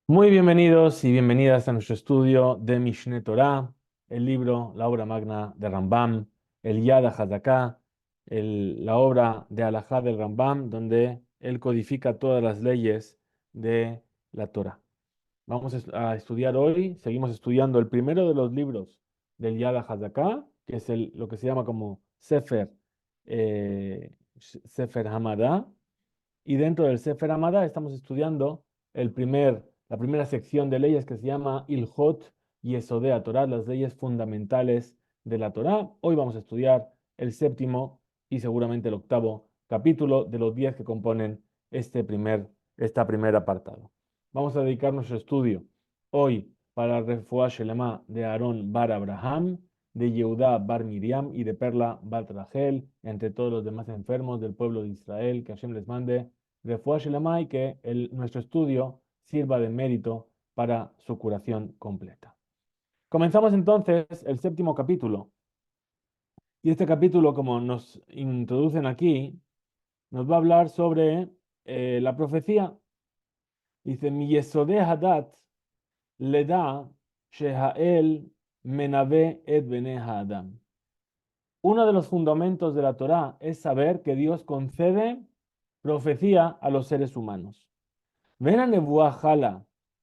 Muy bienvenidos y bienvenidas a nuestro estudio de Mishneh Torah, el libro, la obra magna de Rambam, el Yad HaZaká, la obra de Halajá del Rambam, donde él codifica todas las leyes de la Torah. Vamos a estudiar hoy, seguimos estudiando el primero de los libros del Yad HaZaká, que es lo que se llama como Sefer Hamadá, y dentro del Sefer Hamadá estamos estudiando la primera sección de leyes que se llama Ilhot Yesodea Torah, las leyes fundamentales de la Torah. Hoy vamos a estudiar el séptimo y seguramente el octavo capítulo de los 10 que componen esta primer apartado. Vamos a dedicar nuestro estudio hoy para la Refuah Shelema de Aarón Bar Abraham, de Yehudá Bar Miriam y de Perla Bat Rachel, entre todos los demás enfermos del pueblo de Israel, que Hashem les mande Refuah Shelema y que nuestro estudio sirva de mérito para su curación completa. Comenzamos entonces el séptimo capítulo. Y este capítulo, como nos introducen aquí, nos va a hablar sobre la profecía. Dice, Mi Yesodeh Hadat le da Shehael menave et bene Adam. Uno de los fundamentos de la Torá es saber que Dios concede profecía a los seres humanos. ואין הנבואה חלה,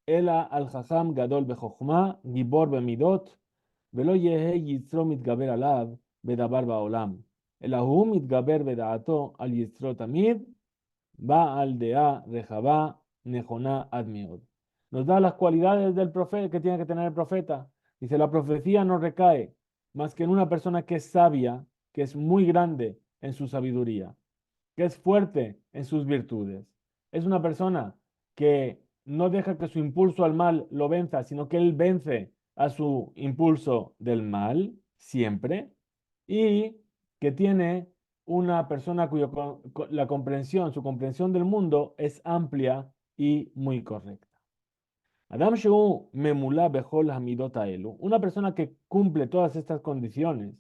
אלא על חכם גדול בחוכמה, גיבור במידות, ולא יהא יצרו מתגבר עליו בדבר בעולם, אלא הוא מתגבר בדעתו על יצרו תמיד, בעל דעה רחבה, נכונה עד מאוד. Nos da las cualidades del profeta que tiene que tener el profeta. Dice, la profecía no recae más que en una persona que es sabia, que es muy grande en su sabiduría, que es fuerte en sus virtudes. Es una persona que no deja que su impulso al mal lo venza, sino que él vence a su impulso del mal siempre, y que tiene una persona cuya su comprensión del mundo es amplia y muy correcta. Adam Sheu Memula Bechol Hamidot Aelu, una persona que cumple todas estas condiciones,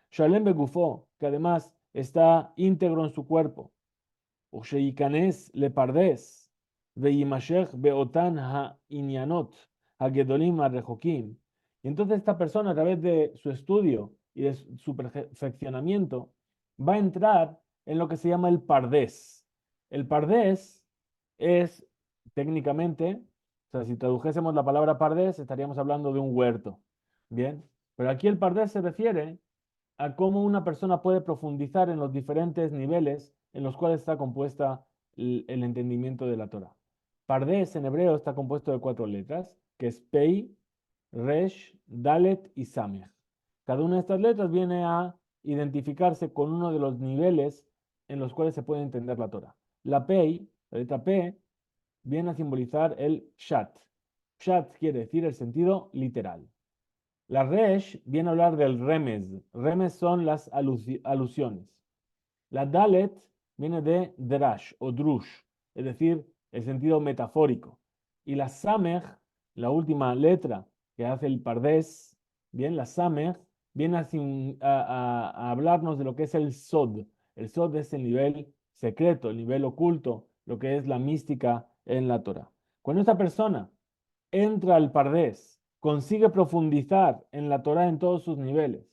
Shalem Begufo, que además está íntegro en su cuerpo, Usheyikanes Lepardes, Veimashech Beotan Ha-Inyanot, Ha-Gedolim Ha-Rejokim. Y entonces esta persona, a través de su estudio y de su perfeccionamiento, va a entrar en lo que se llama el Pardés. El Pardés es técnicamente, o sea, si tradujésemos la palabra Pardés, estaríamos hablando de un huerto. Bien, pero aquí el Pardés se refiere a cómo una persona puede profundizar en los diferentes niveles en los cuales está compuesta el entendimiento de la Torah. Pardes en hebreo está compuesto de 4 letras, que es Pei, Resh, Dalet y Samech. Cada una de estas letras viene a identificarse con uno de los niveles en los cuales se puede entender la Torah. La Pei, la letra P, viene a simbolizar el Pshat. Pshat quiere decir el sentido literal. La Resh viene a hablar del Remes. Remes son las alusiones. La Dalet viene de Drash o Drush, es decir, el sentido metafórico. Y la Samech, la última letra que hace el Pardés, bien, la Samech, viene a hablarnos de lo que es el Sod. El Sod es el nivel secreto, el nivel oculto, lo que es la mística en la Torah. Cuando esta persona entra al Pardés, consigue profundizar en la Torah en todos sus niveles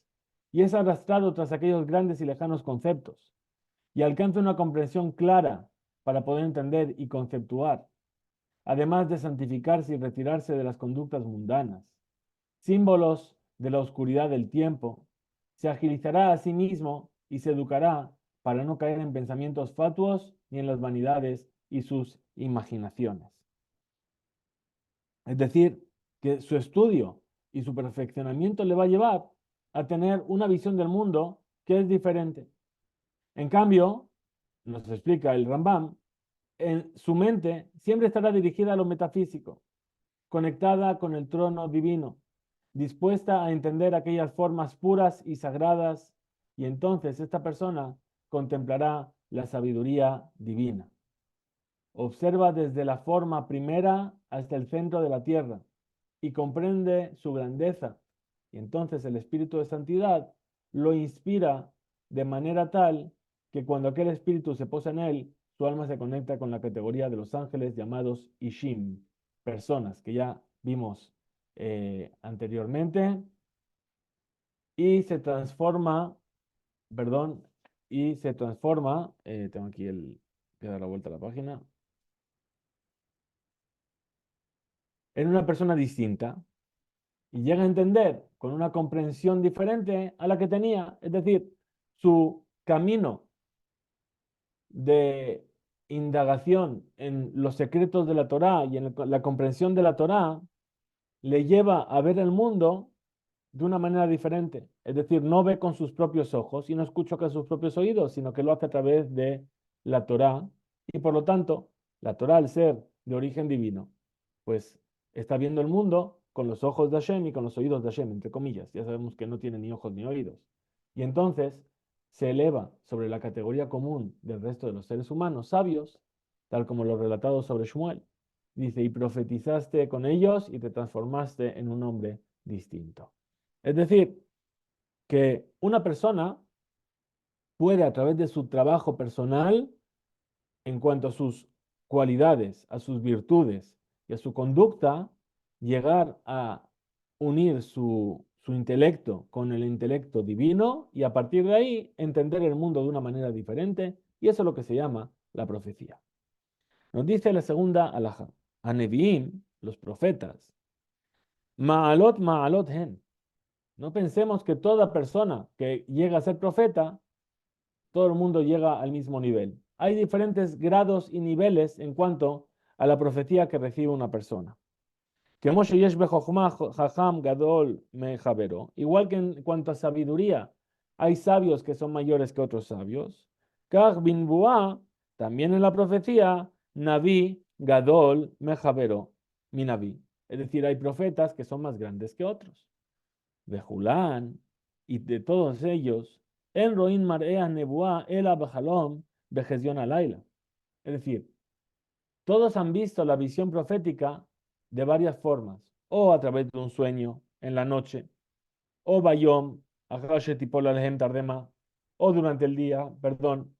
y es arrastrado tras aquellos grandes y lejanos conceptos y alcanza una comprensión clara para poder entender y conceptuar, además de santificarse y retirarse de las conductas mundanas, símbolos de la oscuridad del tiempo, se agilizará a sí mismo y se educará para no caer en pensamientos fatuos ni en las vanidades y sus imaginaciones. Es decir, que su estudio y su perfeccionamiento le va a llevar a tener una visión del mundo que es diferente. En cambio, nos explica el Rambam, en su mente siempre estará dirigida a lo metafísico, conectada con el trono divino, dispuesta a entender aquellas formas puras y sagradas, y entonces esta persona contemplará la sabiduría divina. Observa desde la forma primera hasta el centro de la tierra y comprende su grandeza. Y entonces el Espíritu de Santidad lo inspira de manera tal que cuando aquel Espíritu se posa en él, su alma se conecta con la categoría de los ángeles llamados Ishim. personas que ya vimos anteriormente y se transforma, perdón, y se transforma, tengo aquí voy a dar la vuelta a la página, en una persona distinta y llega a entender con una comprensión diferente a la que tenía, es decir, su camino de indagación en los secretos de la Torá y en la comprensión de la Torá le lleva a ver el mundo de una manera diferente. Es decir, no ve con sus propios ojos y no escucha con sus propios oídos, sino que lo hace a través de la Torá. Y por lo tanto, la Torá, al ser de origen divino, pues está viendo el mundo con los ojos de Hashem y con los oídos de Hashem, entre comillas. Ya sabemos que no tiene ni ojos ni oídos. Y entonces se eleva sobre la categoría común del resto de los seres humanos sabios, tal como lo relatado sobre Shmuel. Dice, y profetizaste con ellos y te transformaste en un hombre distinto. Es decir, que una persona puede a través de su trabajo personal, en cuanto a sus cualidades, a sus virtudes y a su conducta, llegar a unir su intelecto con el intelecto divino y a partir de ahí entender el mundo de una manera diferente, y eso es lo que se llama la profecía. Nos dice la segunda alhaja, a Nevi'im, los profetas, ma'alot ma'alot hen. No pensemos que toda persona que llega a ser profeta, todo el mundo llega al mismo nivel. Hay diferentes grados y niveles en cuanto a la profecía que recibe una persona. Igual que en cuanto a sabiduría, hay sabios que son mayores que otros sabios. También en la profecía, Naví Gadol Mejavero, mi Naví. Es decir, hay profetas que son más grandes que otros de Julán y de todos ellos, en Roin Marea Nebuá, el Abajalom, Bejezion Alaila. Es decir, todos han visto la visión profética de varias formas, o a través de un sueño en la noche, o Bayom, Tipol Alejem Tardema, o durante el día, perdón,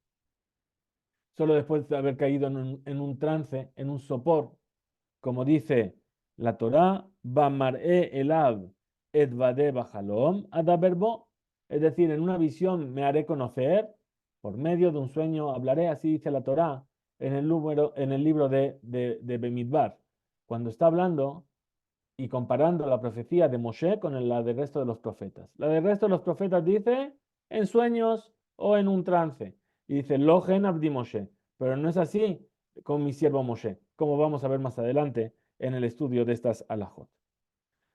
solo después de haber caído en un trance, en un sopor, como dice la Torá, Bamar'e Elav Edvade Bajalom Adaberbo, es decir, en una visión me haré conocer, por medio de un sueño hablaré, así dice la Torá, en el libro de Bemidbar, cuando está hablando y comparando la profecía de Moshe con la del resto de los profetas. La del resto de los profetas dice en sueños o en un trance. Y dice, Logen Abdi Moshe. Pero no es así con mi siervo Moshe, como vamos a ver más adelante en el estudio de estas alajot.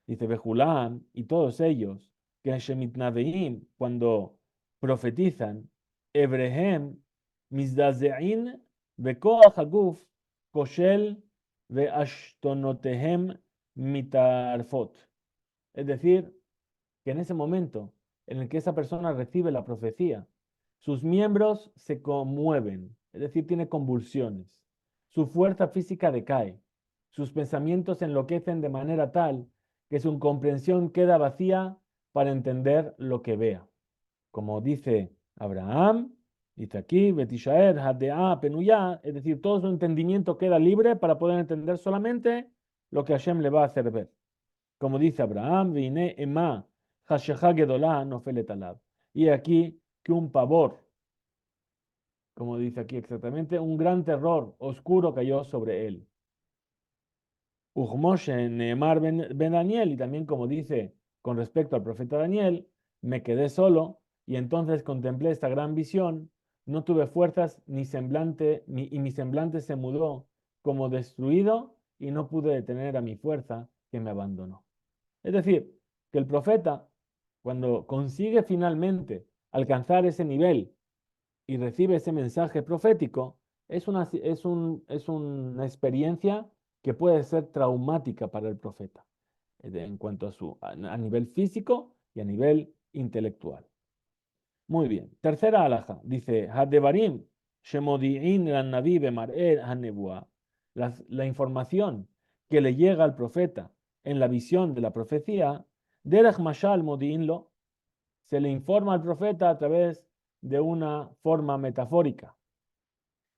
Dice Bejulán y todos ellos, que Shemitnaveim, cuando profetizan, Ebrehem, Mizdazein, Bekoach Haguf, Koshel, Veashtonotehem, Mitarfot. Es decir, que en ese momento en el que esa persona recibe la profecía, sus miembros se conmueven, es decir, tiene convulsiones, su fuerza física decae, sus pensamientos se enloquecen de manera tal que su comprensión queda vacía para entender lo que vea. Como dice Abraham, dice aquí, Betishaer, Hadea, Penuyá, es decir, todo su entendimiento queda libre para poder entender solamente lo que Hashem le va a hacer ver. Como dice Abraham, Vine Ema, Hasheha Gedolá, Nofelet Alab. Y aquí que un pavor, como dice aquí exactamente, un gran terror oscuro cayó sobre él. Ujmoshe Neemar ben Daniel, y también como dice con respecto al profeta Daniel, me quedé solo y entonces contemplé esta gran visión, no tuve fuerzas ni semblante, y mi semblante se mudó como destruido y no pude detener a mi fuerza que me abandonó. Es decir, que el profeta, cuando consigue finalmente alcanzar ese nivel y recibe ese mensaje profético, es una experiencia que puede ser traumática para el profeta, en cuanto a nivel físico y a nivel intelectual. Muy bien. Tercera alhaja. Dice, Hadevarim, Shemodi'in naví bemar'e hanebua. La información que le llega al profeta en la visión de la profecía, Derech Mashal Modi'inlo, se le informa al profeta a través de una forma metafórica.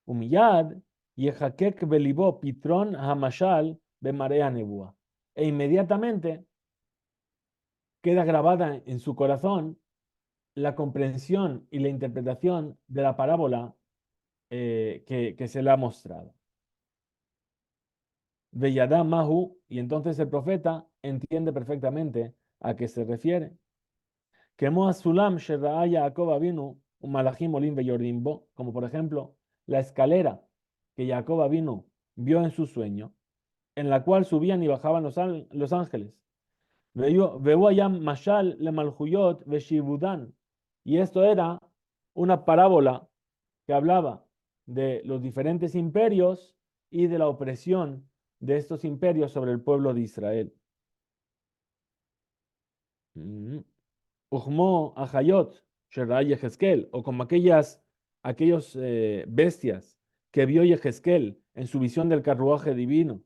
Umiyad, Yehakek Belibó Pitron Hamashal Bemarea Nebua. E inmediatamente queda grabada en su corazón la comprensión y la interpretación de la parábola que se le ha mostrado. Veyadá Mahu, y entonces el profeta entiende perfectamente a qué se refiere. Como Sulam Sheraaya Jacob Avinu, un malachim olim Yordimbo, como por ejemplo la escalera que Jacob Avinu vio en su sueño, en la cual subían y bajaban los ángeles. Veo allá Mashal le Malhuyot Veshibudan. Y esto era una parábola que hablaba de los diferentes imperios y de la opresión de estos imperios sobre el pueblo de Israel. Ujmo Ahayot, Sherai Yehezkel, o como aquellos bestias que vio Yehezkel en su visión del carruaje divino.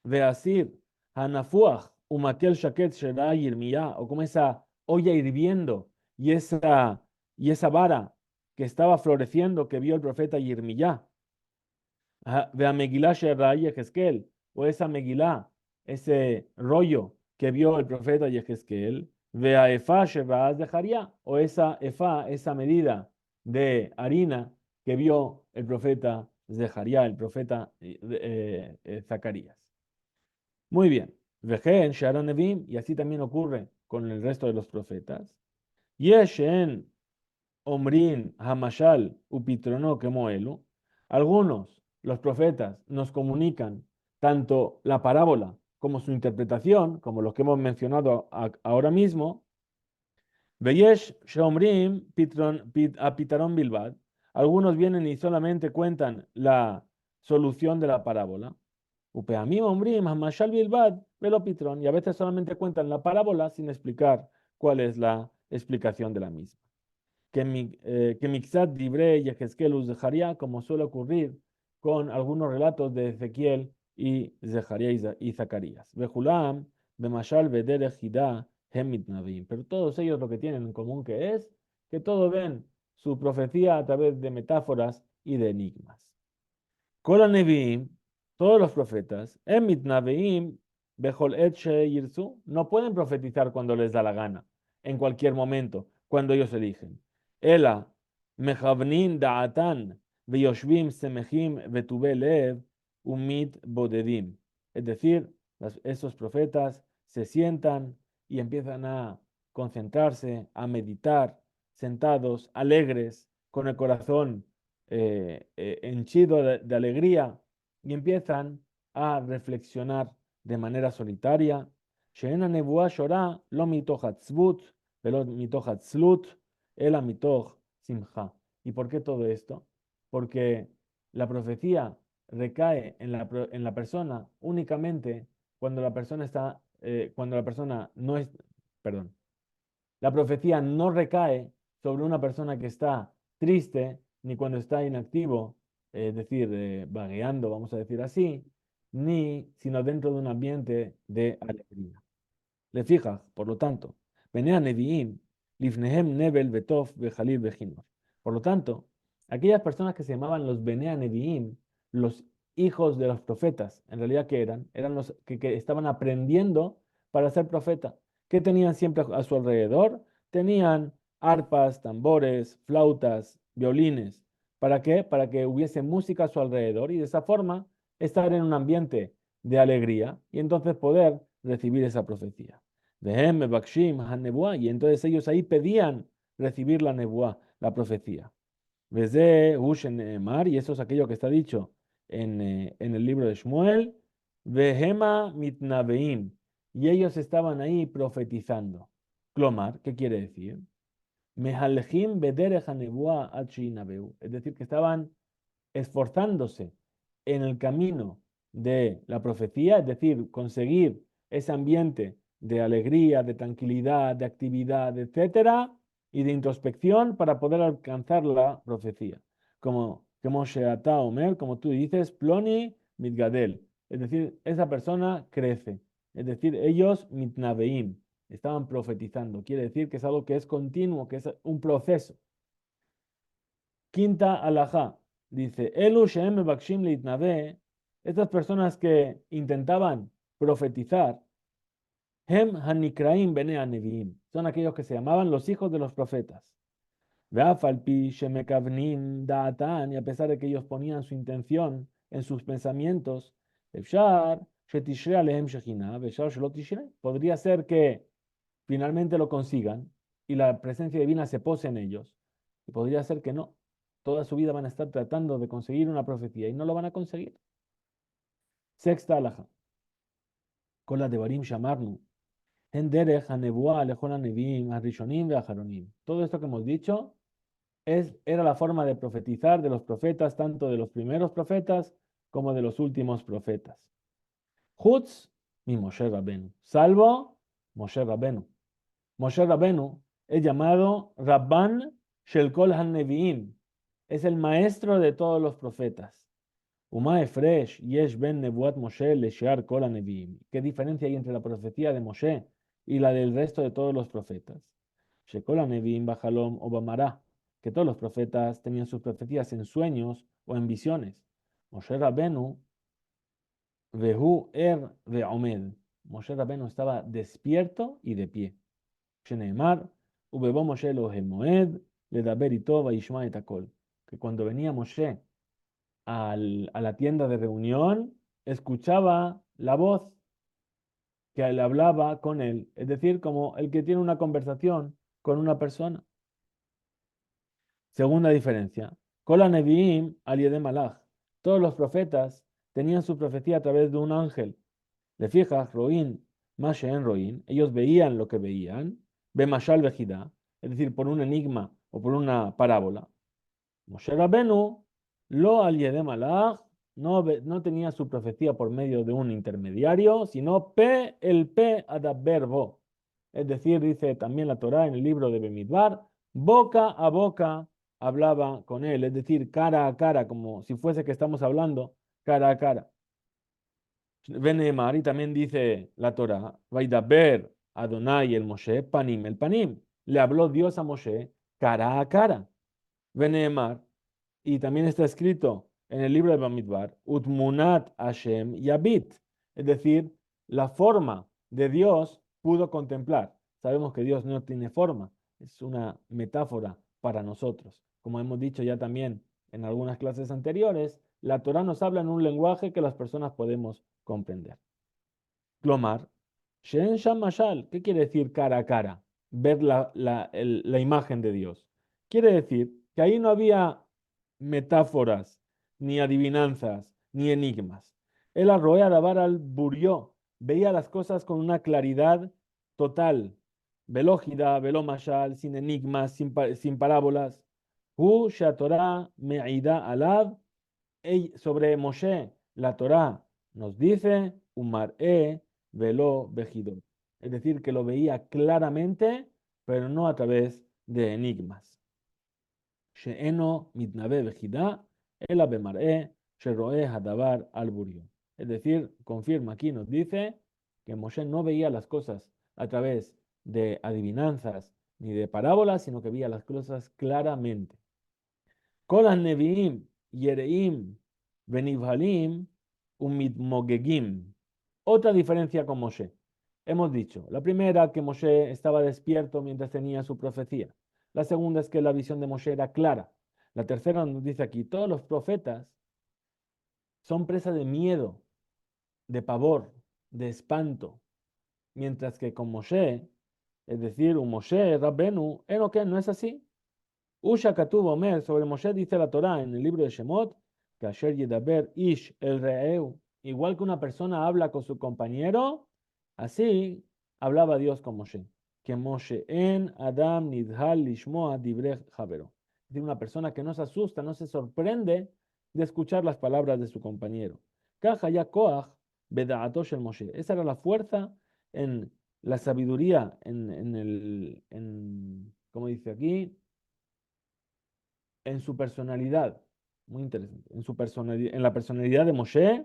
Veasir, Hanafuach, Umakel Shaket Sherai Yirmiyah, o como esa olla hirviendo y esa vara que estaba floreciendo que vio el profeta Yirmiyah. Vea Megilá Sherai Yehezkel, o esa Megilá, ese rollo que vio el profeta Yehezkel. Vea Efá Sherai Zeharia, o esa Efá, esa medida de harina que vio el profeta Zeharia, el profeta Zacarías. Muy bien. Vejen Sharon Nevim, y así también ocurre con el resto de los profetas. Yeshen Omrin Hamashal Upitrono Kemoelu. Algunos, los profetas, nos comunican tanto la parábola como su interpretación, como los que hemos mencionado ahora mismo. Veyesh Sheomrim Apitaron Bilbad. Algunos vienen y solamente cuentan la solución de la parábola. Upeamim Omrim Hamashal Bilbad Velo Pitron. Y a veces solamente cuentan la parábola sin explicar cuál es la explicación de la misma. Que Mixat Dibre y Ezequiel Zeharia, como suele ocurrir con algunos relatos de Ezequiel y Zeharia y Zacarías. Bejulam, Bemashal, Bederech, Hida, Hemit Navim. Pero todos ellos lo que tienen en común que es que todos ven su profecía a través de metáforas y de enigmas. Kol Neviim, todos los profetas, Emit Naveim, Bejol Etche Yirzu, no pueden profetizar cuando les da la gana, en cualquier momento, cuando ellos eligen. Ela, Mechavnin Da'atan, Veyoshvim Semechim Betube Lev, Umit Bodedim. Es decir, esos profetas se sientan y empiezan a concentrarse, a meditar, sentados, alegres, con el corazón henchido de alegría, y empiezan a reflexionar de manera solitaria. Sheena nebuah shorá lo mitoch atzvut, velo mitoch atzlut, ela mitoch simcha. ¿Y por qué todo esto? Porque la profecía recae en la persona únicamente cuando la persona cuando la persona no es, perdón, la profecía no recae sobre una persona que está triste ni cuando está inactivo, es decir, vagueando, vamos a decir así, sino dentro de un ambiente de alegría. Le fijas, por lo tanto, Benea Neviim, Lifnehem Nebel Betov Bejalil Bejinor. Por lo tanto, aquellas personas que se llamaban los Benea Neviim, los hijos de los profetas, en realidad, ¿qué eran? Eran los que estaban aprendiendo para ser profeta. ¿Qué tenían siempre a su alrededor? Tenían arpas, tambores, flautas, violines. ¿Para qué? Para que hubiese música a su alrededor y de esa forma estar en un ambiente de alegría y entonces poder recibir esa profecía. Y entonces ellos ahí pedían recibir la nebuá, la profecía. Y eso es aquello que está dicho en el libro de Shmuel. Vehema mitnaveim. Y ellos estaban ahí profetizando. Clomar, ¿qué quiere decir? Mehalchim bederech hanebuá ad sheinabeu. Es decir, que estaban esforzándose en el camino de la profecía, es decir, conseguir ese ambiente de alegría, de tranquilidad, de actividad, etcétera, y de introspección para poder alcanzar la profecía. Como Sheata Omer, como tú dices, Ploni Mitgadel, es decir, esa persona crece, es decir, ellos mitnaveim, estaban profetizando, quiere decir que es algo que es continuo, que es un proceso. Quinta alajá, dice, Elu shehem mebakshim leitnave Estas personas que intentaban profetizar, Hem Hanikraim Bene Neviim, son aquellos que se llamaban los hijos de los profetas. Veaf al pi shemekavnim da'atan, y a pesar de que ellos ponían su intención en sus pensamientos, efshar shetishre alehem shechina, efshar shelo tishre, podría ser que finalmente lo consigan y la presencia divina se pose en ellos. Y podría ser que no. Toda su vida van a estar tratando de conseguir una profecía y no lo van a conseguir. Sexta alhaja. Con la de Barim Shamarnu. En derech hanebuah lechol hanevim, harishonim ve'acharonim. Todo esto que hemos dicho era la forma de profetizar de los profetas, tanto de los primeros profetas como de los últimos profetas. Chutz mi Moshe Rabenu. Salvo Moshe Rabenu. Moshe Rabenu es llamado Rabban Shel Kol HaNeviim. Es el maestro de todos los profetas. Uma Efresh Yesh Ben Nebuat Moshe Leshear Kol HaNeviim. ¿Qué diferencia hay entre la profecía de Moshe y la del resto de todos los profetas? Shekol HaNeviim Bajalom o Bamará. Que todos los profetas tenían sus profecías en sueños o en visiones. Moshe Rabenu Vehu Ve'omed. Moshe Rabenu estaba despierto y de pie. Sheneemar, Ubebo Moshe lo Moed, le daber ito vaishma et hakol. Que cuando venía Moshe a la tienda de reunión, escuchaba la voz que le hablaba con él, es decir, como el que tiene una conversación con una persona. Segunda diferencia, Kola Neviim al Yedem Malach. Todos los profetas tenían su profecía a través de un ángel. Le fijas, Roín, Mashen Roín, ellos veían lo que veían, Bemashal Vejida, es decir, por un enigma o por una parábola. Moshe Rabenu, lo al Yedem Malach, no tenía su profecía por medio de un intermediario, sino el P Adaberbo. Es decir, dice también la Torá en el libro de Bemidbar, boca a boca hablaba con él, es decir, cara a cara, como si fuese que estamos hablando cara a cara. Venemar, y también dice la Torá, Vaidaber Adonai el Moshe, Panim el Panim. Le habló Dios a Moshe cara a cara. Venemar, y también está escrito en el libro de Bamidbar, Utmunat Hashem Yabit, es decir, la forma de Dios pudo contemplar. Sabemos que Dios no tiene forma, es una metáfora para nosotros. Como hemos dicho ya también en algunas clases anteriores, la Torah nos habla en un lenguaje que las personas podemos comprender. Clomar, Shen Sham Mashal, ¿qué quiere decir cara a cara? Ver la imagen de Dios. Quiere decir que ahí no había metáforas, ni adivinanzas, ni enigmas. El arroea dabar al burió, veía las cosas con una claridad total. Velógida, veló mashal, sin enigmas, sin parábolas. Hu Torah me'ida alab, sobre Moshe, la Torah nos dice, Umar velo vejidot. Es decir, que lo veía claramente, pero no a través de enigmas. She'eno mitnave vejida, ela bemar'e, sheroe hadavar al burio. Es decir, confirma aquí, nos dice que Moshe no veía las cosas a través de adivinanzas ni de parábolas, sino que veía las cosas claramente. Kolas neviim, yereim, benivhalim, umitmogegim. Otra diferencia con Moshe. Hemos dicho, la primera, que Moshe estaba despierto mientras tenía su profecía. La segunda es que la visión de Moshe era clara. La tercera nos dice aquí, todos los profetas son presa de miedo, de pavor, de espanto. Mientras que con Moshe, es decir, un Moshe, Rabbenu, que no es así. Usha Katuv Omer, sobre Moshe dice la Torá en el libro de Shemot, que Asher Yedaber Ish el Reeu, igual que una persona habla con su compañero, así hablaba Dios con Moshe. Que Moshe en Adam Nidhal Lishmoa Divrech Javero. Es decir, una persona que no se asusta, no se sorprende de escuchar las palabras de su compañero. Kaja ya Koach Beda'atosh el Moshe. Esa era la fuerza en la sabiduría, como dice aquí, en su personalidad, muy interesante, en la personalidad de Moshe,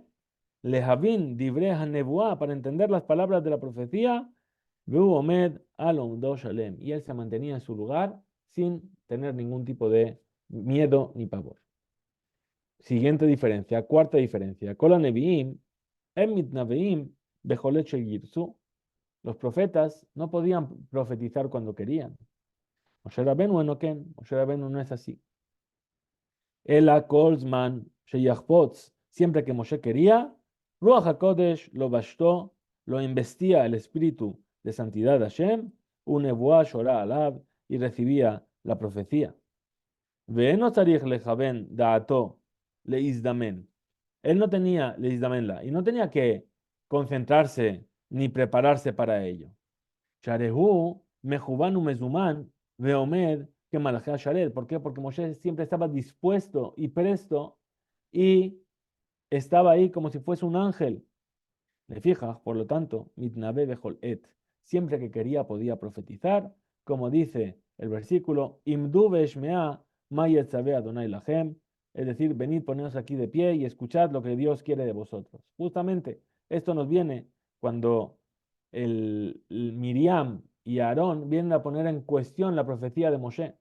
Lehavin, Divrei HaNebuah, para entender las palabras de la profecía, Vehu Omed Alom Do Shalem, y él se mantenía en su lugar sin tener ningún tipo de miedo ni pavor. Siguiente diferencia, cuarta diferencia. Kola Nevi'im, Emit Naveim, Bejolet Shel Yirzu. Los profetas no podían profetizar cuando querían. Moshe Rabenu enoken, Moshe Rabenu no es así. Ela Kolzman Sheyachpotz, siempre que Moshe quería, Ruach HaKodesh lo bastó, lo investía el espíritu de santidad de Hashem, un nebuá shorá alab, y recibía la profecía. Ve'eno tzarich lejaven da'ato leizdamen. Él no tenía leizdamenla, y no tenía que concentrarse ni prepararse para ello. Sharehu mejubanu mezuman veomed que malajea shared. ¿Por qué? Porque Moshe siempre estaba dispuesto y presto y estaba ahí como si fuese un ángel. Le fijas, por lo tanto, mitnabe bejol et. Siempre que quería podía profetizar, como dice el versículo, imdu veshmea mayetzabe Adonai lachem. Es decir, venid, poneos aquí de pie y escuchad lo que Dios quiere de vosotros. Justamente esto nos viene cuando el Miriam y Aarón vienen a poner en cuestión la profecía de Moshe.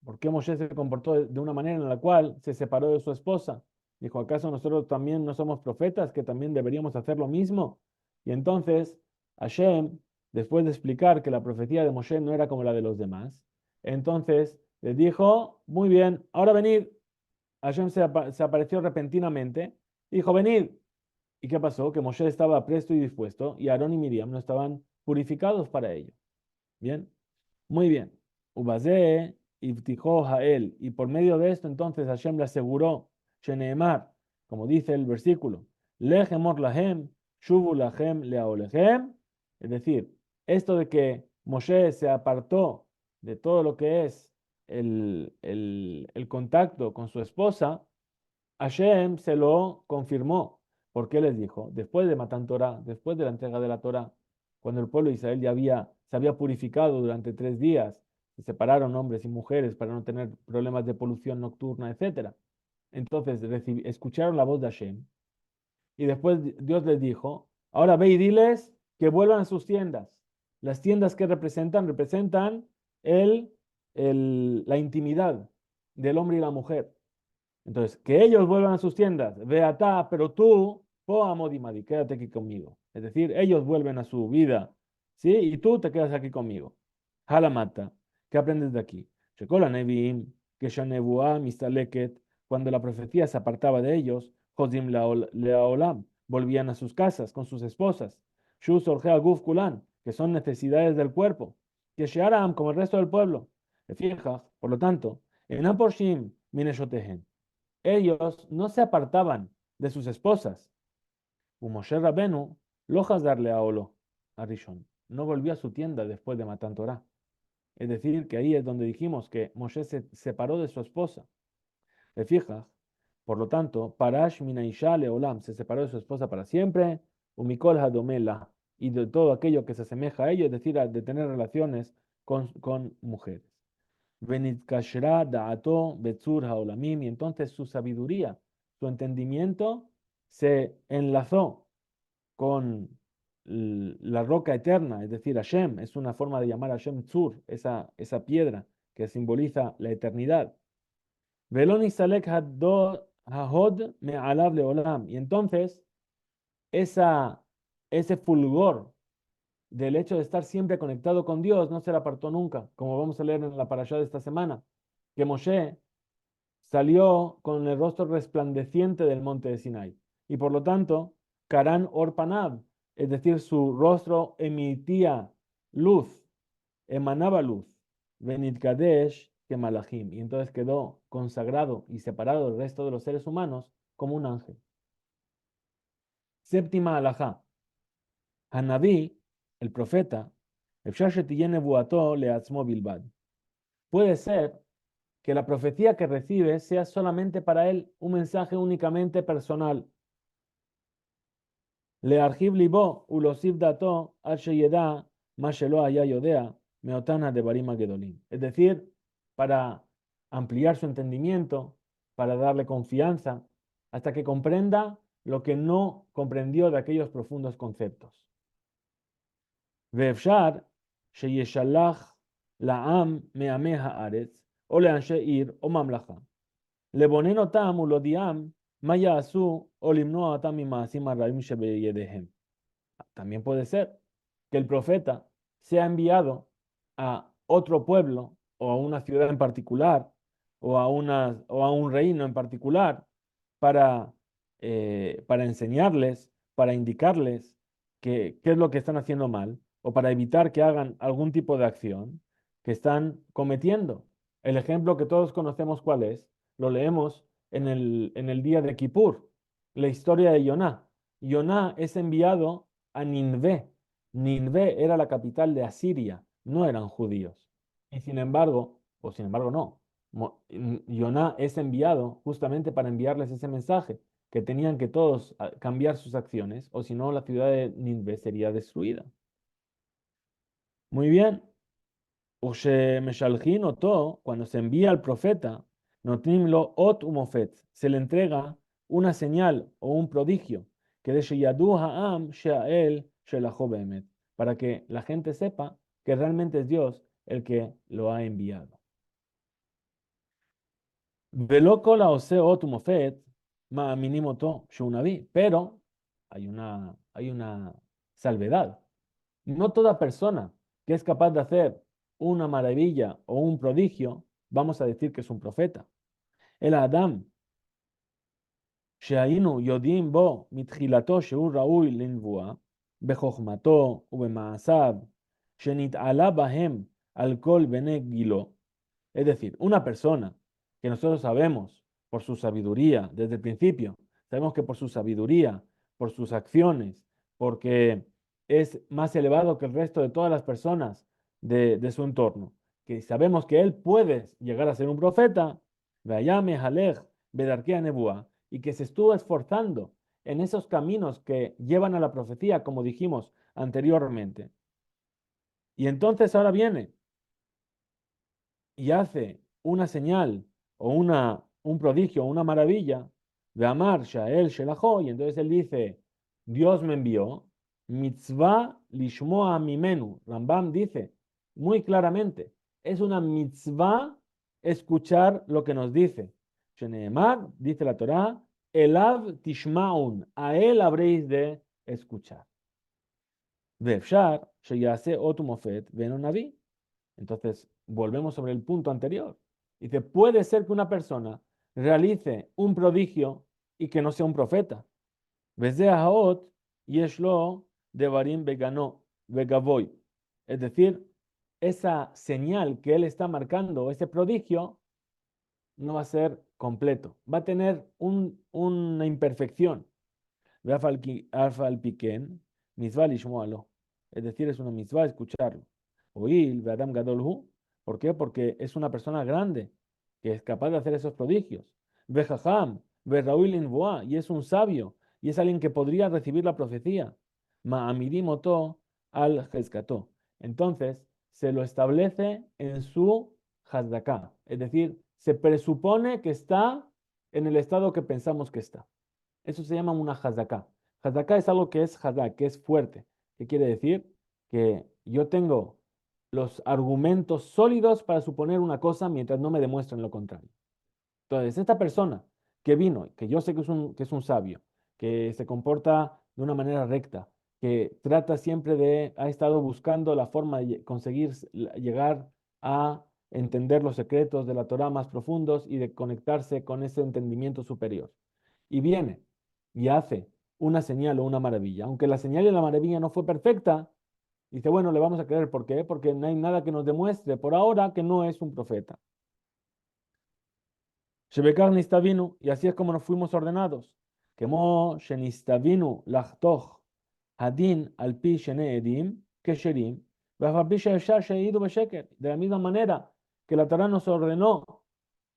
¿Por qué Moshe se comportó de una manera en la cual se separó de su esposa? Dijo, ¿acaso nosotros también no somos profetas que también deberíamos hacer lo mismo? Y entonces Hashem, después de explicar que la profecía de Moshe no era como la de los demás, entonces les dijo, muy bien, ahora venid. Hashem se apareció repentinamente, dijo, venid. ¿Y qué pasó? Que Moshe estaba presto y dispuesto y Aarón y Miriam no estaban purificados para ello. Bien, muy bien. Ubazé ibtijó Jael. Y por medio de esto entonces Hashem le aseguró, Sheneemar, como dice el versículo, Lehemor lahem, shuvu lahem leaolehem. Es decir, esto de que Moshe se apartó de todo lo que es el contacto con su esposa, Hashem se lo confirmó. ¿Por qué les dijo? Después de Matan Torah, después de la entrega de la Torah, cuando el pueblo de Israel ya se había purificado durante 3 días, se separaron hombres y mujeres para no tener problemas de polución nocturna, etc. Entonces escucharon la voz de Hashem y después Dios les dijo, ahora ve y diles que vuelvan a sus tiendas. Las tiendas que representan el, la intimidad del hombre y la mujer. Entonces, que ellos vuelvan a sus tiendas, Beatá, pero tú, po amodimadi, quédate aquí conmigo. Es decir, ellos vuelven a su vida, ¿sí? Y tú te quedas aquí conmigo. Halamata, ¿qué aprendes de aquí? Shekola Neviim, que Shanebuá mistaleket, cuando la profecía se apartaba de ellos, Josim Leaolam, volvían a sus casas con sus esposas. Shu Sorgea Guf Kulan, que son necesidades del cuerpo. Que Shearam, como el resto del pueblo. ¿Te fijas? Por lo tanto, en Aporshim, Mineshotehen ellos no se apartaban de sus esposas. Moshe Rabenu lo darle a Olo, a Rishon. No volvió a su tienda después de Matan Torah. Es decir, que ahí es donde dijimos que Moshe se separó de su esposa. ¿Te fijas? Por lo tanto, Parash Minaisha Leolam se separó de su esposa para siempre, Umikol Hadomela, y de todo aquello que se asemeja a ello, es decir, de tener relaciones con mujeres. Venitkashra da'ato betzur haolamim, y entonces su sabiduría, su entendimiento se enlazó con la roca eterna, es decir, Hashem, es una forma de llamar a Hashem Tzur, esa piedra que simboliza la eternidad. Veloni salek hahod me'alav leolam, y entonces esa, ese fulgor del hecho de estar siempre conectado con Dios no se le apartó nunca, como vamos a leer en la parashá de esta semana, que Moshe salió con el rostro resplandeciente del monte de Sinai. Y por lo tanto, Karan Orpanav, es decir, su rostro emitía luz, emanaba luz. Benit Kadesh que Malachim. Y entonces quedó consagrado y separado del resto de los seres humanos como un ángel. Séptima alajá. Hanabí, el profeta, puede ser que la profecía que recibe sea solamente para él un mensaje únicamente personal. Learjiv libo ulosif dato al sheyeda mashelo haya yodea meotana de barima gedolim. Es decir, para ampliar su entendimiento, para darle confianza, hasta que comprenda lo que no comprendió de aquellos profundos conceptos. Ve'efshar sheyeshalach la'am me'ameh haaretz o le'anshe ir o mamlacha. Lebonen otam ulodiam maya asu olimno otam mimaasim arraim shebeyedehem. También puede ser que el profeta sea enviado a otro pueblo o a una ciudad en particular o a un reino en particular para, para enseñarles, para indicarles qué es lo que están haciendo mal o para evitar que hagan algún tipo de acción que están cometiendo. El ejemplo que todos conocemos cuál es, lo leemos en el día de Kippur, la historia de Yoná. Yoná es enviado a Ninvé. Ninvé era la capital de Asiria, no eran judíos. Y sin embargo, o sin embargo no, Yoná es enviado justamente para enviarles ese mensaje, que tenían que todos cambiar sus acciones, o si no, la ciudad de Ninvé sería destruida. Muy bien. Meshalhin Oto, cuando se envía al profeta, Notnimlo Ot Umofet, se le entrega una señal o un prodigio, que de Sheyadu Ha'am She'ael Shelajo Be'emet, para que la gente sepa que realmente es Dios el que lo ha enviado. Veloko la ose Ot Umofet, Ma'aminim Oto Shunavi, pero hay una salvedad. No toda persona que es capaz de hacer una maravilla o un prodigio, vamos a decir que es un profeta. El Adam, שהיינו יודעים בו מתחילתו שהוא ראוי לנבואה, בחוכמתו ובמעשיו, שנתעלה בהם על כל בני גילו. Es decir, una persona que nosotros sabemos por su sabiduría desde el principio, sabemos que por su sabiduría, por sus acciones, porque es más elevado que el resto de todas las personas de su entorno, que sabemos que él puede llegar a ser un profeta, Vayame Halech Bedarkea Nebuá, y que se estuvo esforzando en esos caminos que llevan a la profecía, como dijimos anteriormente. Y entonces ahora viene y hace una señal o un prodigio, una maravilla, de Amar Shael Shelachó, y entonces él dice, Dios me envió, mitzvah lishmoa mimenu. Rambam dice muy claramente, es una mitzvah escuchar lo que nos dice. Sheneemar, dice la Torá, Elav tishmaun, a él habréis de escuchar. Vefshar, sheyase otumofet, veno naví. Entonces, volvemos sobre el punto anterior. Dice, puede ser que una persona realice un prodigio y que no sea un profeta. Haot yeshlo devarim vegano, vegavoy. Es decir, esa señal que él está marcando, ese prodigio, no va a ser completo. Va a tener una imperfección. Alfal piquen, mitzvah lishmoalo. Es decir, es una mitzvah escucharlo. Oil, Adam Gadolhu. ¿Por qué? Porque es una persona grande que es capaz de hacer esos prodigios. Vejaham, Raúl Inboa, y es un sabio, y es alguien que podría recibir la profecía. Ma'amirim oto al Hezkató. Entonces, se lo establece en su Hazdaká. Es decir, se presupone que está en el estado que pensamos que está. Eso se llama una hazaka. Hazaka es algo que es hazak, que es fuerte. ¿Qué quiere decir? Que yo tengo los argumentos sólidos para suponer una cosa mientras no me demuestren lo contrario. Entonces, esta persona que vino, que yo sé que es un sabio, que se comporta de una manera recta, que trata siempre ha estado buscando la forma de conseguir llegar a entender los secretos de la Torah más profundos y de conectarse con ese entendimiento superior. Y viene y hace una señal o una maravilla. Aunque la señal y la maravilla no fue perfecta, dice, bueno, le vamos a creer. ¿Por qué? Porque no hay nada que nos demuestre por ahora que no es un profeta. Shebekar nistavinu, y así es como nos fuimos ordenados. Kemo shenistavinu lachtoch hadin al pi shene edim kesherim, de la misma manera que la Torah nos ordenó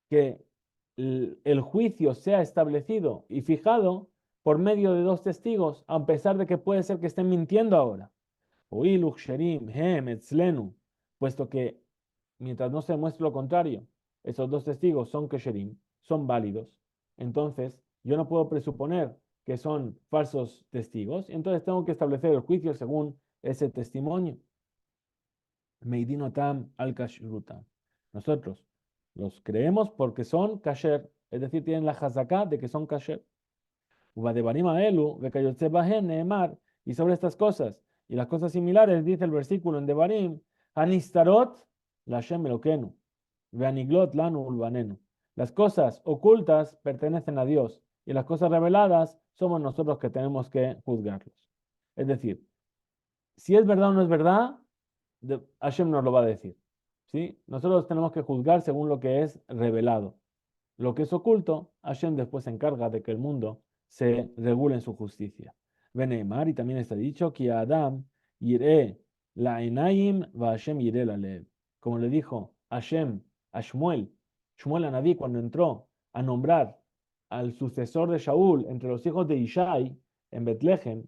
que el juicio sea establecido y fijado por medio de dos testigos, a pesar de que puede ser que estén mintiendo ahora. Puesto que mientras no se demuestre lo contrario, esos dos testigos son kesherim, son válidos, entonces yo no puedo presuponer que son falsos testigos, entonces tengo que establecer el juicio según ese testimonio. Meidinotam al kashrutam. Nosotros los creemos porque son kasher, es decir, tienen la hazaká de que son kasher. Ubadebarim aelu, vekayotze bahen neemar, y sobre estas cosas y las cosas similares, dice el versículo en Devarim, Hanistarot, la Hashem Elokenu, veaniglot lanu ulbanenu. Las cosas ocultas pertenecen a Dios y las cosas reveladas somos nosotros que tenemos que juzgarlos. Es decir, si es verdad o no es verdad, Hashem nos lo va a decir. ¿Sí? Nosotros tenemos que juzgar según lo que es revelado. Lo que es oculto, Hashem después se encarga de que el mundo se regule en su justicia. Veneemar, y también está dicho, que Adam yiré la enaim va Hashem yiré la lev. Como le dijo Hashem a Shmuel, Shmuel Anabí, cuando entró a nombrar al sucesor de Shaul entre los hijos de Ishai en Betlehem,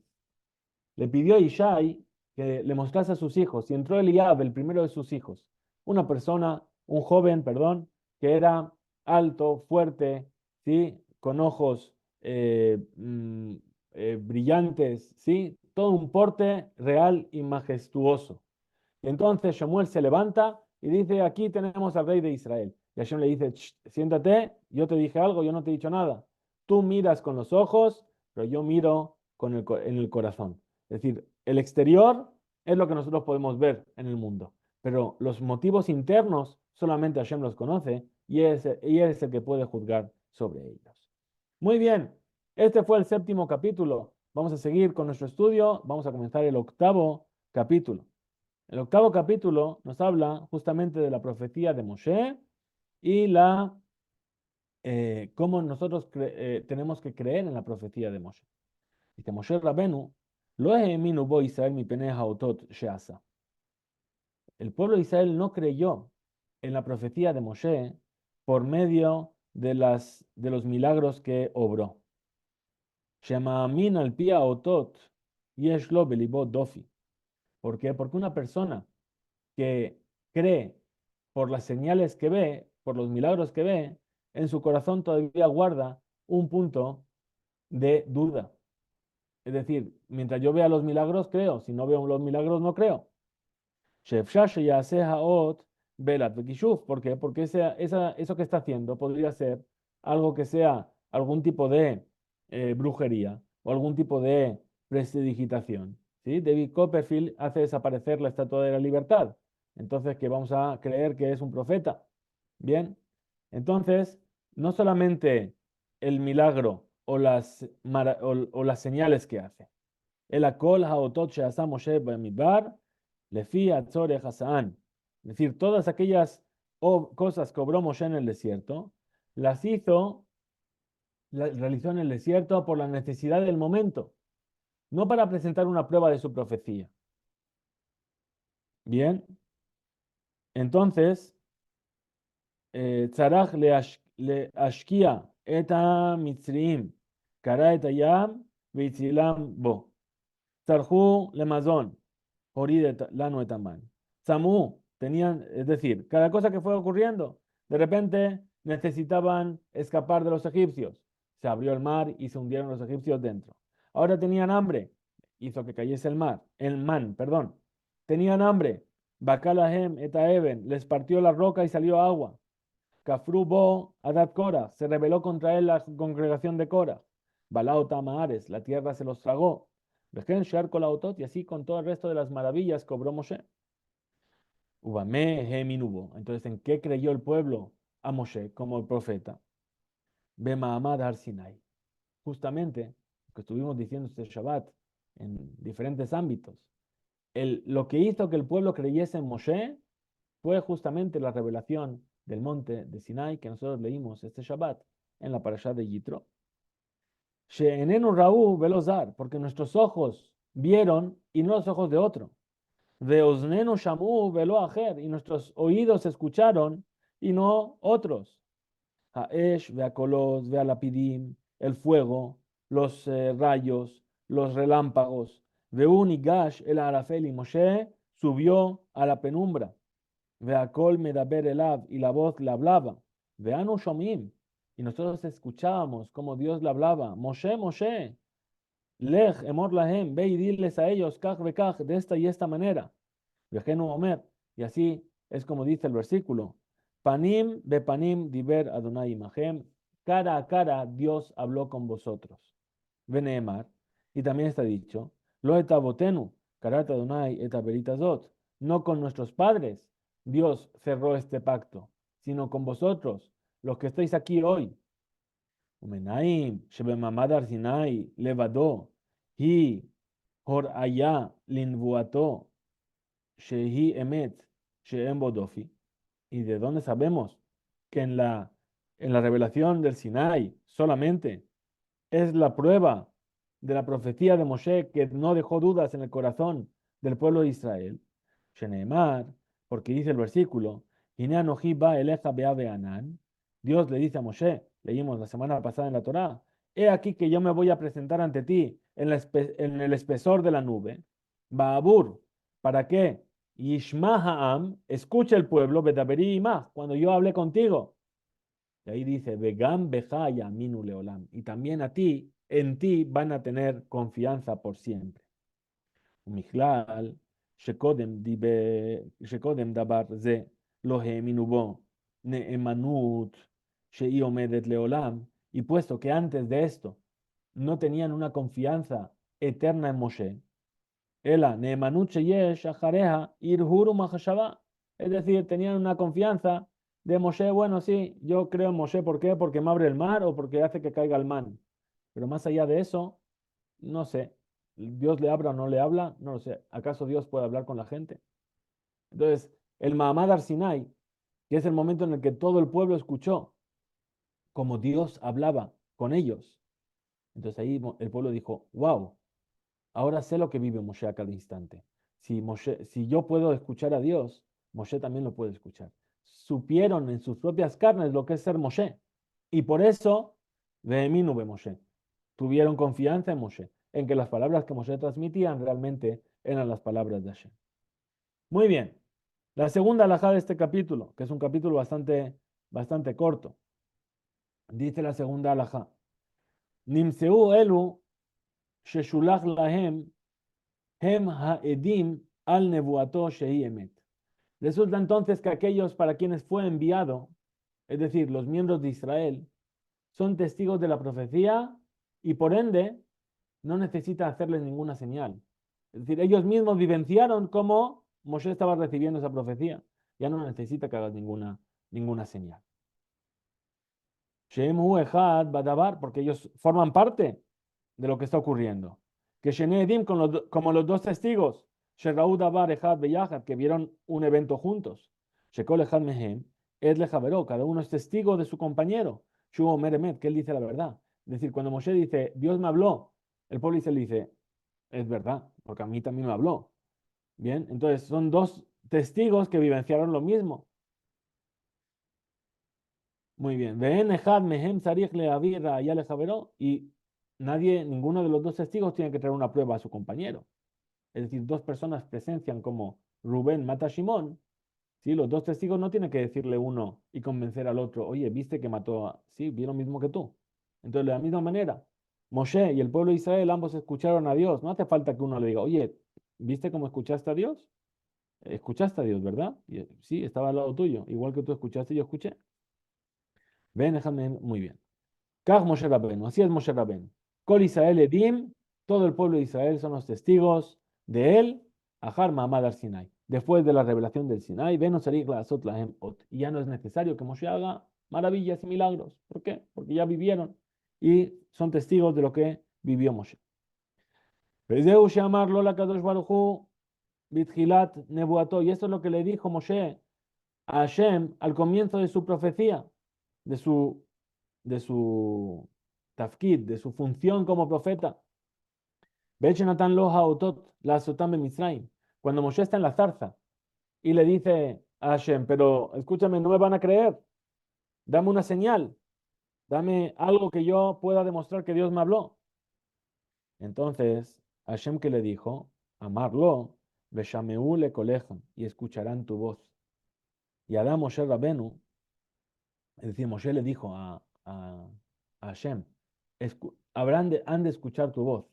le pidió a Ishai que le mostrase a sus hijos, y entró Eliab, el primero de sus hijos, una persona, un joven, perdón, que era alto, fuerte, ¿sí? Con ojos brillantes, ¿sí? Todo un porte real y majestuoso. Y entonces Shemuel se levanta y dice, aquí tenemos al rey de Israel. Y Hashem le dice, siéntate, yo te dije algo, yo no te he dicho nada. Tú miras con los ojos, pero yo miro en el corazón. Es decir, el exterior es lo que nosotros podemos ver en el mundo, pero los motivos internos solamente Hashem los conoce y él es el que puede juzgar sobre ellos. Muy bien, este fue el séptimo capítulo. Vamos a seguir con nuestro estudio. Vamos a comenzar el octavo capítulo. El octavo capítulo nos habla justamente de la profecía de Moshe y cómo nosotros tenemos que creer en la profecía de Moshe. Dice Moshe Rabenu, lo haeminu bo Israel mi penei haotot sheasa. El pueblo de Israel no creyó en la profecía de Moshe por medio de los milagros que obró. Shema'amin al pi haotot yesh lo belibo dofi. ¿Por qué? Porque una persona que cree por las señales que ve, por los milagros que ve, en su corazón todavía guarda un punto de duda. Es decir, mientras yo vea los milagros, creo. Si no veo los milagros, no creo. ¿Por qué? Porque eso que está haciendo podría ser algo que sea algún tipo de brujería o algún tipo de prestidigitación. ¿Sí? David Copperfield hace desaparecer la Estatua de la Libertad. Entonces, que vamos a creer que es un profeta. Bien. Entonces, no solamente el milagro o las señales que hace. El akol haotot she'asa Moshe b'midbar lefi atzorech hasaan. Es decir, todas aquellas cosas que obró Moshe en el desierto, las realizó en el desierto por la necesidad del momento, no para presentar una prueba de su profecía. Bien, entonces, tzarach leashkia et hamitzriim, kara et hayam veitzilam bo. Tzarhu lemazon, horid lanu et aman. Samú tenían, es decir, cada cosa que fue ocurriendo, de repente necesitaban escapar de los egipcios. Se abrió el mar y se hundieron los egipcios dentro. Ahora tenían hambre, hizo que cayese el man, perdón. Tenían hambre. Bakalahem etaeben, les partió la roca y salió agua. Kafru bo Adad Korah, se rebeló contra él la congregación de Korah. Balao Tamahares, la tierra se los tragó. Vejen Shar Kolautot, y así con todo el resto de las maravillas cobró Moshe. Ubame Heminubo. Entonces, ¿en qué creyó el pueblo a Moshe como el profeta? Bemahamad Har Sinai. Justamente, lo que estuvimos diciendo este Shabbat en diferentes ámbitos. Lo que hizo que el pueblo creyese en Moshe fue justamente la revelación del monte de Sinai que nosotros leímos este Shabbat en la parashá de Yitro. She'enenu Raú velozar, porque nuestros ojos vieron y no los ojos de otro. Veoznenu shamu velo ajer, y nuestros oídos escucharon y no otros. Haesh veakolos vealapidim, el fuego, los rayos, los relámpagos. Veunigash el arafel, y Moshe subió a la penumbra. Veakol medaber elav, y la voz le hablaba. Veanu shomim, y nosotros escuchábamos como Dios le hablaba. Moshe, Moshe, lej emor lahem, ve y diles a ellos, kach vekach, de esta y esta manera. Vejenu omer, y así es como dice el versículo. Panim bepanim diber Adonai imahem, cara a cara Dios habló con vosotros. Veneemar, y también está dicho, lo etabotenu, karata Adonai et zot, no con nuestros padres Dios cerró este pacto, sino con vosotros, los que estáis aquí hoy. Umenaim, shebemamad ar Sinai, levado, hi, hor aya, linvuato, shehi emet, sheem bodofi. ¿Y de dónde sabemos que en la revelación del Sinai solamente es la prueba de la profecía de Moshe que no dejó dudas en el corazón del pueblo de Israel? Sheneemar, porque dice el versículo, "Hine anoji ba eleja be'ave Anan", Dios le dice a Moshe, leímos la semana pasada en la Torá, he aquí que yo me voy a presentar ante ti en el espesor de la nube, Baabur, ¿para qué? Yishma ha'am, escucha el pueblo, Bedaberi imach, cuando yo hablé contigo. Y ahí dice, Vegam beja yaminu leolam. Y también a ti, en ti van a tener confianza por siempre. Umichlal, shekodem dabar ze, lo heeminu bo, neemanut, shei omedet leolam. Y puesto que antes de esto no tenían una confianza eterna en Moshe, Ela, neemanut sheyesh ajareja irhuru mahashava. Es decir, tenían una confianza de Moshe, bueno, sí, yo creo en Moshe, ¿por qué? Porque me abre el mar o porque hace que caiga el man. Pero más allá de eso, no sé. ¿Dios le habla o no le habla? No lo sé. ¿Acaso Dios puede hablar con la gente? Entonces, el Mahamad Ar Sinai, que es el momento en el que todo el pueblo escuchó como Dios hablaba con ellos. Entonces ahí el pueblo dijo, wow, ahora sé lo que vive Moshe a cada instante. Si yo puedo escuchar a Dios, Moshe también lo puede escuchar. Supieron en sus propias carnes lo que es ser Moshe. Y por eso, Veheminu be Moshe. Tuvieron confianza en Moshe, en que las palabras que Moshe transmitían realmente eran las palabras de Hashem. Muy bien. La segunda alajá de este capítulo, que es un capítulo bastante corto, dice la segunda alajá. Nimseu elu sheshulach lahem hem haedim al nebuato shei emet. Resulta entonces que aquellos para quienes fue enviado, es decir, los miembros de Israel, son testigos de la profecía y por ende no necesita hacerles ninguna señal. Es decir, ellos mismos vivenciaron cómo Moshe estaba recibiendo esa profecía. Ya no necesita que hagas ninguna señal. Shemu Echad Badabar, porque ellos forman parte de lo que está ocurriendo. Que Shenedim, como los dos testigos, Sheraú Dabar Echad Beyachad, que vieron un evento juntos. Shekol Echad Mehem, Ed Lejaveró, cada uno es testigo de su compañero. Shu Omer Emet, que él dice la verdad. Es decir, cuando Moshe dice, Dios me habló, el pueblo le dice, es verdad, porque a mí también me habló. Bien, entonces son dos testigos que vivenciaron lo mismo. Muy bien. Ven ejad mehem sarich leavir ya lejaveró, y ninguno de los dos testigos tiene que traer una prueba a su compañero. Es decir, dos personas presencian como Rubén mata a Shimón. Sí, los dos testigos no tienen que decirle uno y convencer al otro, oye, viste que mató a... Sí, vi lo mismo que tú. Entonces, de la misma manera, Moshe y el pueblo de Israel ambos escucharon a Dios. No hace falta que uno le diga, oye, ¿viste cómo escuchaste a Dios? Escuchaste a Dios, ¿verdad? Sí, estaba al lado tuyo. Igual que tú escuchaste, yo escuché. Ven, déjame, muy bien. Kach Moshe Rabbeinu, así es Moshe Rabbeinu. Kol Israel Edim, todo el pueblo de Israel son los testigos de él, Ajar Mamad al Sinai. Después de la revelación del Sinai, ven la Azot Lahem Ot. Y ya no es necesario que Moshe haga maravillas y milagros. ¿Por qué? Porque ya vivieron y son testigos de lo que vivió Moshe. Vezeu Sheamar Lola Kadosh Baruj Hu Bithilat Nebuato. Y esto es lo que le dijo Moshe a Hashem al comienzo de su profecía, de su tafkid, de su función como profeta. Bechenatan lo haotot la azotam Misraim. Cuando Moshe está en la zarza y le dice a Hashem, pero escúchame, no me van a creer, dame una señal, dame algo que yo pueda demostrar que Dios me habló. Entonces, Hashem que le dijo, amarlo, beshameu le colejan, y escucharán tu voz. Y Adán Moshe Rabenu, es decir, Moshe le dijo a Hashem, han de escuchar tu voz.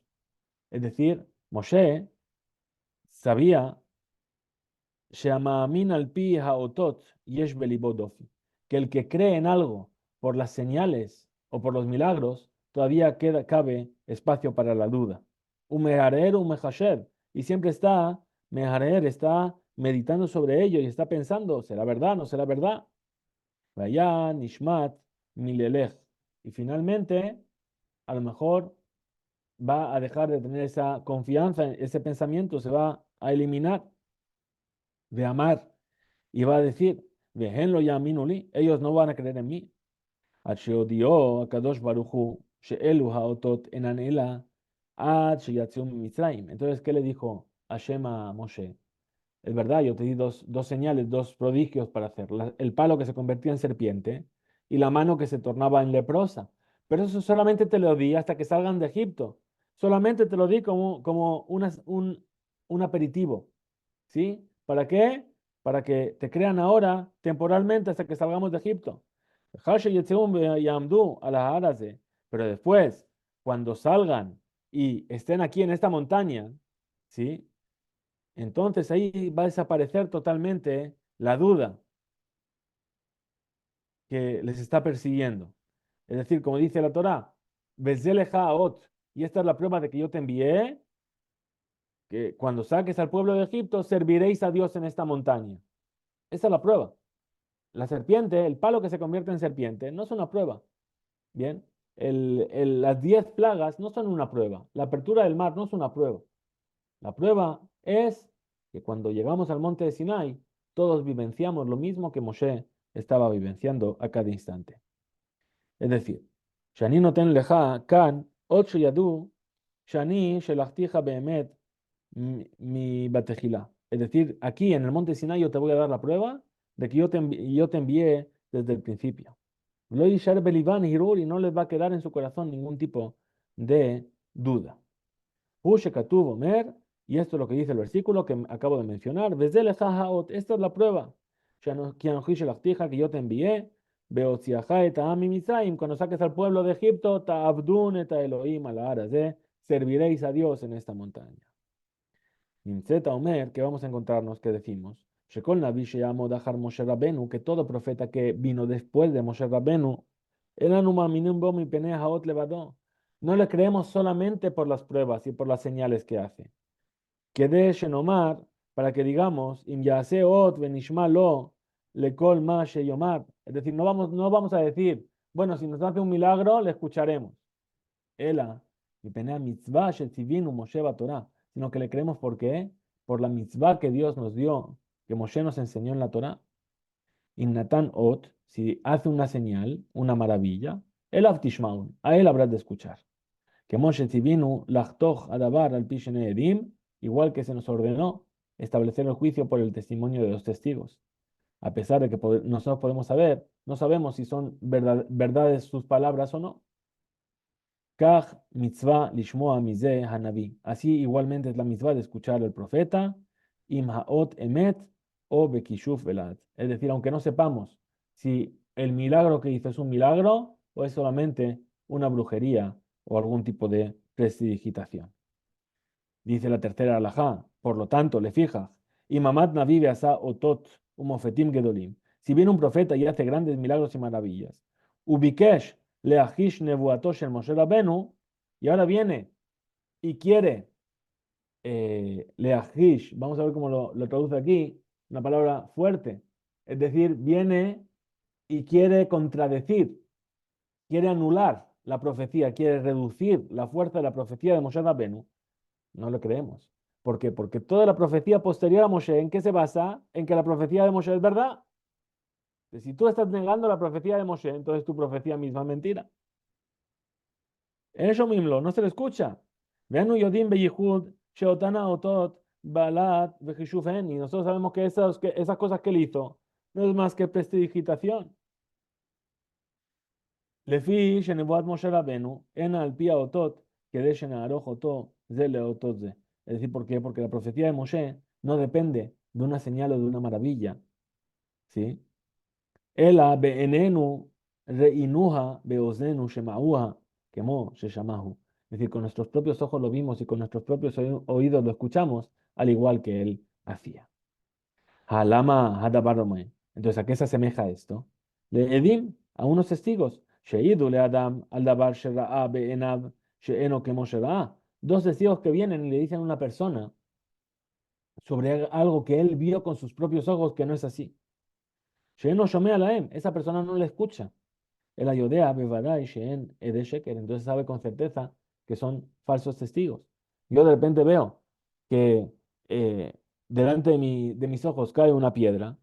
Es decir, Moshe sabía al pi haotot yesh belibo dofi, que el que cree en algo por las señales o por los milagros, todavía cabe espacio para la duda. Un meharer, un mehasher, y siempre está, meharer está meditando sobre ello y está pensando, ¿será verdad? ¿No será verdad? Vaya, nishmat, milelech. Y finalmente, a lo mejor va a dejar de tener esa confianza, ese pensamiento se va a eliminar de amar y va a decir, "Vehen lo yaminuli", ellos no van a creer en mí. עד שהודיעו הקדוש ברוך הוא שאלו האותות אינן אלא עד שיצאו ממצרים. Entonces, ¿qué le dijo Hashem a Moshe? Es verdad, yo te di dos señales, dos prodigios para hacer. El palo que se convertía en serpiente y la mano que se tornaba en leprosa. Pero eso solamente te lo di hasta que salgan de Egipto. Solamente te lo di como un aperitivo. ¿Sí? ¿Para qué? Para que te crean ahora, temporalmente, hasta que salgamos de Egipto. Pero después, cuando salgan y estén aquí en esta montaña, ¿sí? Entonces ahí va a desaparecer totalmente la duda que les está persiguiendo. Es decir, como dice la Torá, y esta es la prueba de que yo te envié, que cuando saques al pueblo de Egipto, serviréis a Dios en esta montaña. Esta es la prueba. La serpiente, el palo que se convierte en serpiente, no es una prueba. Bien, las 10 plagas no son una prueba. La apertura del mar no es una prueba. La prueba es que cuando llegamos al monte de Sinai, todos vivenciamos lo mismo que Moshe estaba vivenciando a cada instante. Es decir, Shani noten leja kan ot sheyadu shani shelachticha beemet mi batejila. Es decir, aquí en el monte Sinai yo te voy a dar la prueba de que yo te envié desde el principio. Lo yishar belivan hirur, y no les va a quedar en su corazón ningún tipo de duda. Katuv Omer, y esto es lo que dice el versículo que acabo de mencionar. Esta es la prueba. Que yo te envié. Cuando saques al pueblo de Egipto, serviréis a Dios en esta montaña. Nimtzeta Omer, que vamos a encontrarnos, que decimos, Shekol Navi Sheyamod Achar Moshe Rabenu, que todo profeta que vino después de Moshe Rabenu, Elanu Ma'aminim Bo Mi Penei Haot Levado. No le creemos solamente por las pruebas y por las señales que hace. Que de Shenomar, para que digamos, Im Yase Ot Venishma Lo, Lekol Ma Sheyomar. Es decir, no vamos a decir, bueno, si nos hace un milagro, le escucharemos. Ela, Mi Penei Mitzvah Shetzivinu Moshe Torah, sino que le creemos por qué, por la mitzvah que Dios nos dio, que Moshe nos enseñó en la Torah. In Natan Ot, si hace una señal, una maravilla, el Avtishmaun, a él habrás de escuchar. Que Moshe Tzivinu Lachtoch Adabar al Pishene Edim, igual que se nos ordenó establecer el juicio por el testimonio de los testigos. A pesar de que nosotros podemos saber, no sabemos si son verdades sus palabras o no. Kach mitzvah lishmoa mize hanavi. Así igualmente es la mitzvah de escuchar al profeta, im haot emet o bekishuf velad. Es decir, aunque no sepamos si el milagro que hizo es un milagro o es solamente una brujería o algún tipo de prestidigitación. Dice la tercera alajá, por lo tanto, le fijas, imamat navi asa otot umofetim gedolim. Si viene un profeta y hace grandes milagros y maravillas, ubikesh leahish nevuatosh el Moshe Rabenu, y ahora viene y quiere leahish, vamos a ver cómo lo traduce aquí, una palabra fuerte, es decir, viene y quiere contradecir, quiere anular la profecía, quiere reducir la fuerza de la profecía de Moshe Rabenu. No lo creemos. ¿Por qué? Porque toda la profecía posterior a Moshe, ¿en qué se basa? En que la profecía de Moshe es verdad. Si tú estás negando la profecía de Moshe, entonces tu profecía misma es mentira. Eso mismo, no se le escucha. Veanu Yodim Beyihud, Sheotana Otot, Balat, Vejishufen, y nosotros sabemos que esas cosas que él hizo no es más que prestidigitación. Lefi, Shenebuat Moshe Rabenu, en al Pia Otot, que de Shenaaroj Oto, Zele Otot Ze. Es decir, ¿por qué? Porque la profecía de Moshe no depende de una señal o de una maravilla. ¿Sí? Ela be'enenu reinuha beoznenu shema'uha kemo sheshamahu. Es decir, con nuestros propios ojos lo vimos y con nuestros propios oídos lo escuchamos, al igual que él hacía. Halama hadabarome. Entonces, ¿a qué se asemeja esto? Le edim, a unos testigos. Sheidu le Adam al davar shera'a be'enav she'eno kemo shera'a. Dos testigos que vienen y le dicen a una persona sobre algo que él vio con sus propios ojos que no es así. She'eno shomea laem, esa persona no le escucha. El ayodea bevadai she'en ede sheker, entonces sabe con certeza que son falsos testigos. Yo de repente veo que delante de mis ojos cae una piedra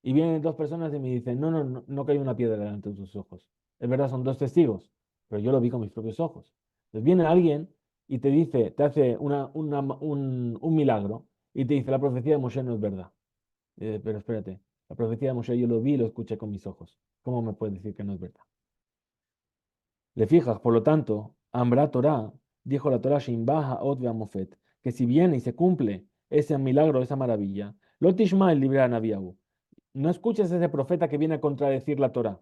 y vienen dos personas y me dicen, no, no, no, no cae una piedra delante de tus ojos. Es verdad, son dos testigos, pero yo lo vi con mis propios ojos. Entonces viene alguien y te dice, te hace un milagro y te dice, la profecía de Moshe no es verdad. Pero espérate, la profecía de Moshe yo lo vi y lo escuché con mis ojos. ¿Cómo me puedes decir que no es verdad? Le fijas, por lo tanto, Ambra Torah, dijo la Torah Shimbaha Ot Mofet, que si viene y se cumple ese milagro, esa maravilla, lo tishma el libre a Nabiahu. No escuches a ese profeta que viene a contradecir la Torah.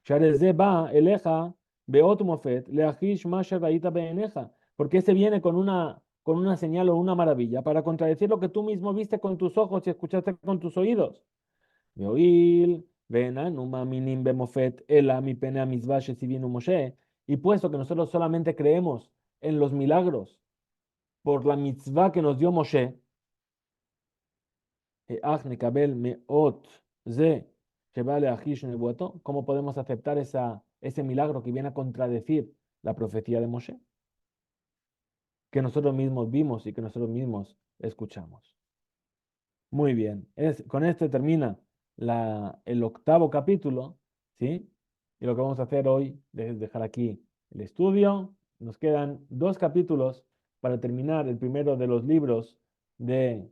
Shareze ba eleja beot mofet leachish ma sheraita beeneja. Porque ese viene con una señal o una maravilla para contradecir lo que tú mismo viste con tus ojos y escuchaste con tus oídos. והואיל ואיננו מאמינים במופת, אלא מפני המצווה שציווינו משה, y puesto que nosotros solamente creemos en los milagros por la mitzvah que nos dio Moshe, אך נקבל מאות זה שבא להחיש נבואתו, ¿cómo podemos aceptar ese milagro que viene a contradecir la profecía de Moshe? Que nosotros mismos vimos y que nosotros mismos escuchamos. Muy bien, con esto termina el octavo capítulo, ¿sí? Y lo que vamos a hacer hoy es dejar aquí el estudio. Nos quedan dos capítulos para terminar el primero de los libros de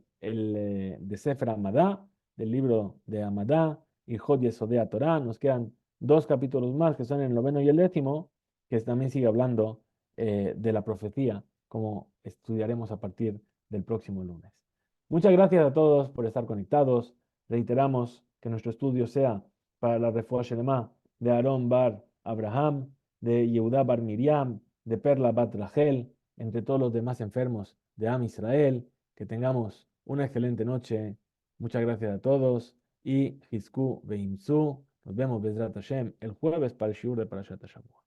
Sefer Amadá, del libro de Amadá y Jod Yesodea Torah. Nos quedan dos capítulos más que son el noveno y el décimo, que también sigue hablando de la profecía, como estudiaremos a partir del próximo lunes. Muchas gracias a todos por estar conectados. Reiteramos que nuestro estudio sea para la refuah Shelema de Aarón Bar Abraham, de Yehudá Bar Miriam, de Perla Bat Rachel, entre todos los demás enfermos de Am Israel. Que tengamos una excelente noche. Muchas gracias a todos y Hizku Veimsu. Nos vemos Bezrat Hashem el jueves para el Shiur de Parashat Shabbat.